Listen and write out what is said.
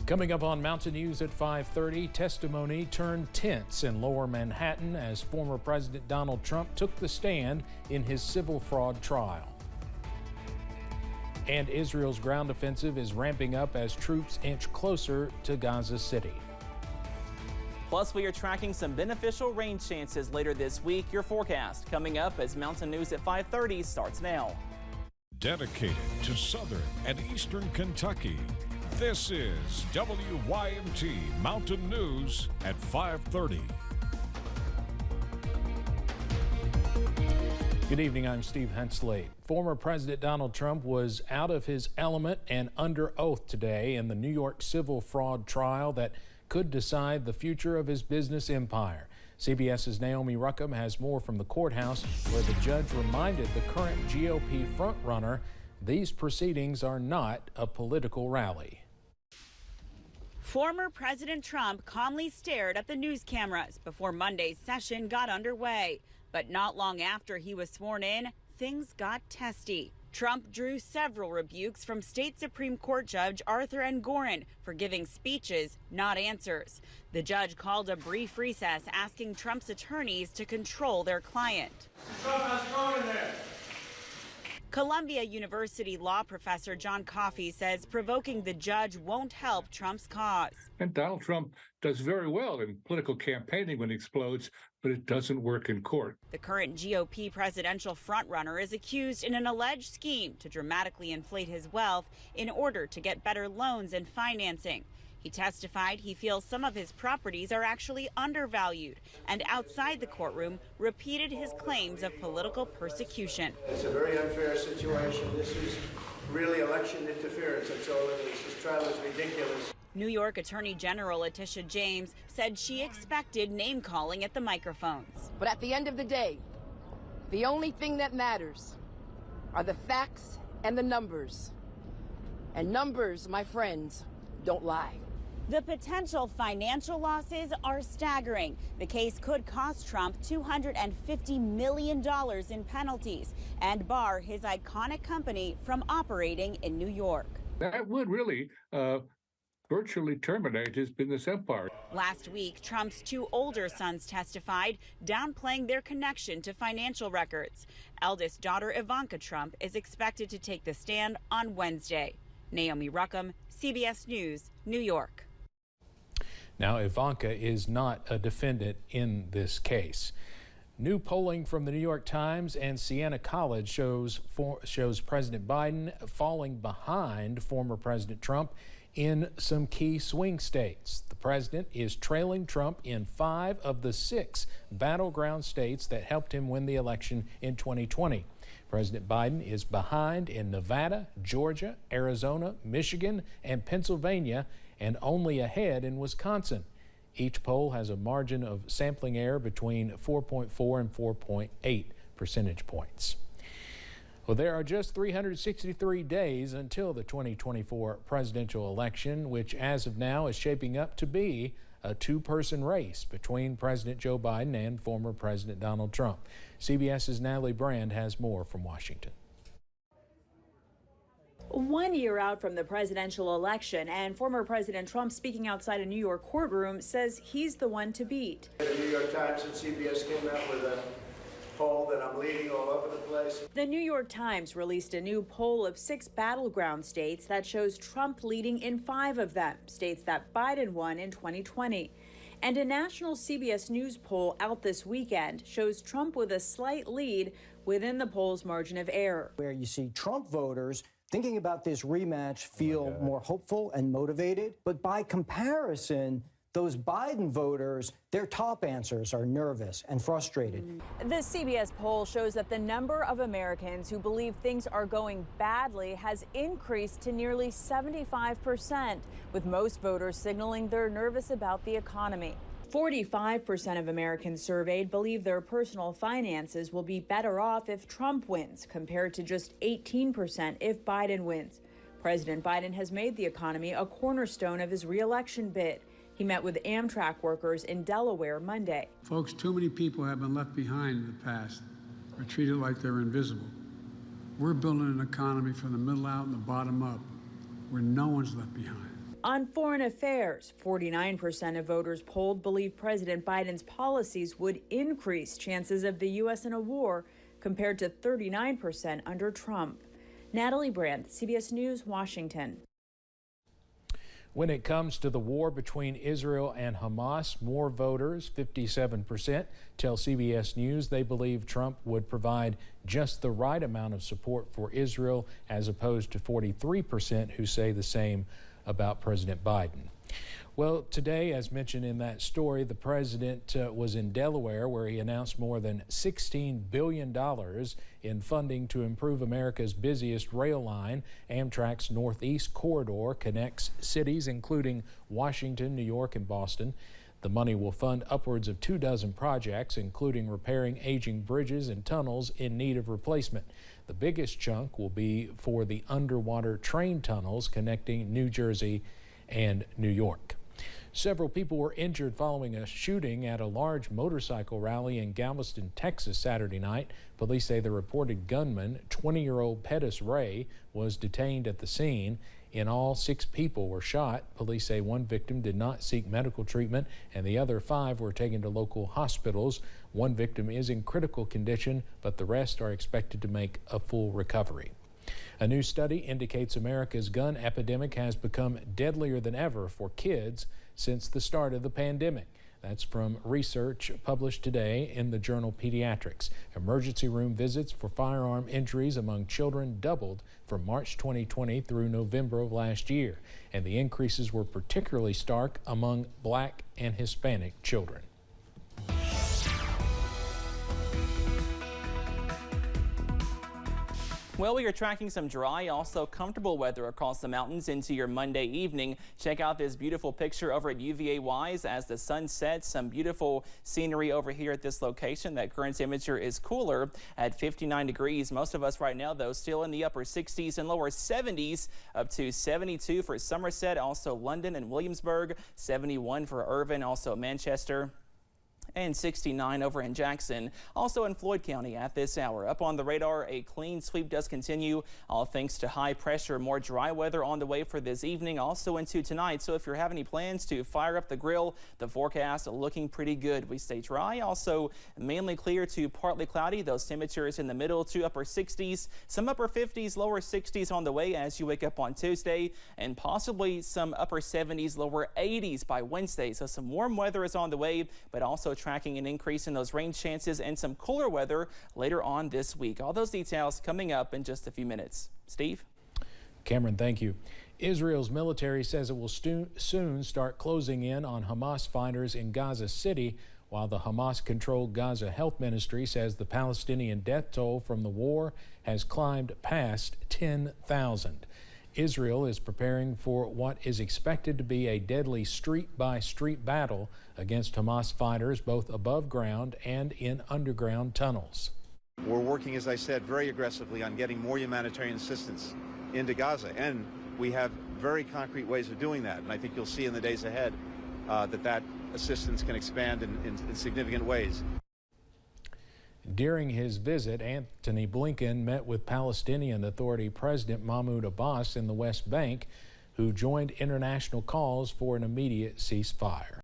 Coming up on Mountain News at 5:30, testimony turned tense in Lower Manhattan as former President Donald Trump took the stand in his civil fraud trial. And Israel's ground offensive is ramping up as troops inch closer to Gaza City. Plus, we are tracking some beneficial rain chances later this week. Your forecast coming up as Mountain News at 5:30 starts now. Dedicated to southern and eastern Kentucky, this is WYMT Mountain News at 5:30. Good evening, I'm Steve Hensley. Former President Donald Trump was out of his element and under oath today in the New York civil fraud trial that could decide the future of his business empire. CBS's Naomi Ruckham has more from the courthouse, where the judge reminded the current GOP frontrunner these proceedings are not a political rally. Former President Trump calmly stared at the news cameras before Monday's session got underway. But not long after he was sworn in, things got testy. Trump drew several rebukes from State Supreme Court Judge Arthur Engoron for giving speeches, not answers. The judge called a brief recess, asking Trump's attorneys to control their client. Trump has gone in there. Columbia University law professor John Coffey says provoking the judge won't help Trump's cause. And Donald Trump does very well in political campaigning when he explodes, but it doesn't work in court. The current GOP presidential frontrunner is accused in an alleged scheme to dramatically inflate his wealth in order to get better loans and financing. He testified he feels some of his properties are actually undervalued, and outside the courtroom repeated his claims of political persecution. It's a very unfair situation. This is really election interference. That's all it is. This trial is ridiculous. New York Attorney General Letitia James said she expected name-calling at the microphones. But at the end of the day, the only thing that matters are the facts and the numbers. And numbers, my friends, don't lie. The potential financial losses are staggering. The case could cost Trump $250 million in penalties and bar his iconic company from operating in New York. That would really virtually terminate his business empire. Last week, Trump's two older sons testified, downplaying their connection to financial records. Eldest daughter Ivanka Trump is expected to take the stand on Wednesday. Naomi Ruckham, CBS News, New York. Now, Ivanka is not a defendant in this case. New polling from the New York Times and Siena College shows President Biden falling behind former President Trump in some key swing states. The president is trailing Trump in 5 of the 6 battleground states that helped him win the election in 2020. President Biden is behind in Nevada, Georgia, Arizona, Michigan, and Pennsylvania, and only ahead in Wisconsin. Each poll has a margin of sampling error between 4.4 and 4.8 percentage points. Well, there are just 363 days until the 2024 presidential election, which as of now is shaping up to be a two-person race between President Joe Biden and former President Donald Trump. CBS's Natalie Brand has more from Washington. 1 year out from the presidential election, and former President Trump, speaking outside a New York courtroom, says he's the one to beat. The New York Times and CBS came out with a poll that I'm leading all over the place. The New York Times released a new poll of 6 battleground states that shows Trump leading in 5 of them, states that Biden won in 2020. And a national CBS News poll out this weekend shows Trump with a slight lead within the poll's margin of error. Where you see Trump voters thinking about this rematch feel more hopeful and motivated. But by comparison, those Biden voters, their top answers are nervous and frustrated. The CBS poll shows that the number of Americans who believe things are going badly has increased to nearly 75%, with most voters signaling they're nervous about the economy. 45% of Americans surveyed believe their personal finances will be better off if Trump wins, compared to just 18% if Biden wins. President Biden has made the economy a cornerstone of his re-election bid. He met with Amtrak workers in Delaware Monday. Folks, too many people have been left behind in the past, or treated like they're invisible. We're building an economy from the middle out and the bottom up, where no one's left behind. On foreign affairs, 49% of voters polled believe President Biden's policies would increase chances of the U.S. in a war, compared to 39% under Trump. Natalie Brand, CBS News, Washington. When it comes to the war between Israel and Hamas, more voters, 57%, tell CBS News they believe Trump would provide just the right amount of support for Israel, as opposed to 43% who say the same about President Biden. Well, today, as mentioned in that story, the president was in Delaware, where he announced more than $16 billion in funding to improve America's busiest rail line. Amtrak's Northeast Corridor connects cities including Washington, New York, and Boston. The money will fund upwards of 24 projects, including repairing aging bridges and tunnels in need of replacement. The biggest chunk will be for the underwater train tunnels connecting New Jersey and New York. Several people were injured following a shooting at a large motorcycle rally in Galveston, Texas Saturday night. Police say the reported gunman, 20-year-old Pettis Ray, was detained at the scene. In all, 6 people were shot. Police say one victim did not seek medical treatment, and the other 5 were taken to local hospitals. One victim is in critical condition, but the rest are expected to make a full recovery. A new study indicates America's gun epidemic has become deadlier than ever for kids since the start of the pandemic. That's from research published today in the journal Pediatrics. Emergency room visits for firearm injuries among children doubled from March 2020 through November of last year, and the increases were particularly stark among Black and Hispanic children. Well, we are tracking some dry, also comfortable weather across the mountains into your Monday evening. Check out this beautiful picture over at UVA-Wise as the sun sets. Some beautiful scenery over here at this location. That current temperature is cooler at 59 degrees. Most of us right now, though, still in the upper 60s and lower 70s, up to 72 for Somerset, also London and Williamsburg, 71 for Irvine, also Manchester, and 69 over in Jackson, also in Floyd County at this hour. Up on the radar, a clean sweep does continue, all thanks to high pressure. More dry weather on the way for this evening, also into tonight. So if you're having any plans to fire up the grill, the forecast looking pretty good. We stay dry, also mainly clear to partly cloudy. Those temperatures in the middle to upper 60s, some upper 50s, lower 60s on the way as you wake up on Tuesday, and possibly some upper 70s, lower 80s by Wednesday. So some warm weather is on the way, but also tracking an increase in those rain chances and some cooler weather later on this week. All those details coming up in just a few minutes. Steve? Cameron, thank you. Israel's military says it will soon start closing in on Hamas fighters in Gaza City, while the Hamas-controlled Gaza Health Ministry says the Palestinian death toll from the war has climbed past 10,000. Israel is preparing for what is expected to be a deadly street-by-street battle against Hamas fighters both above ground and in underground tunnels. We're working, as I said, very aggressively on getting more humanitarian assistance into Gaza, and we have very concrete ways of doing that. And I think you'll see in the days ahead that assistance can expand in significant ways. During his visit, Antony Blinken met with Palestinian Authority President Mahmoud Abbas in the West Bank, who joined international calls for an immediate ceasefire.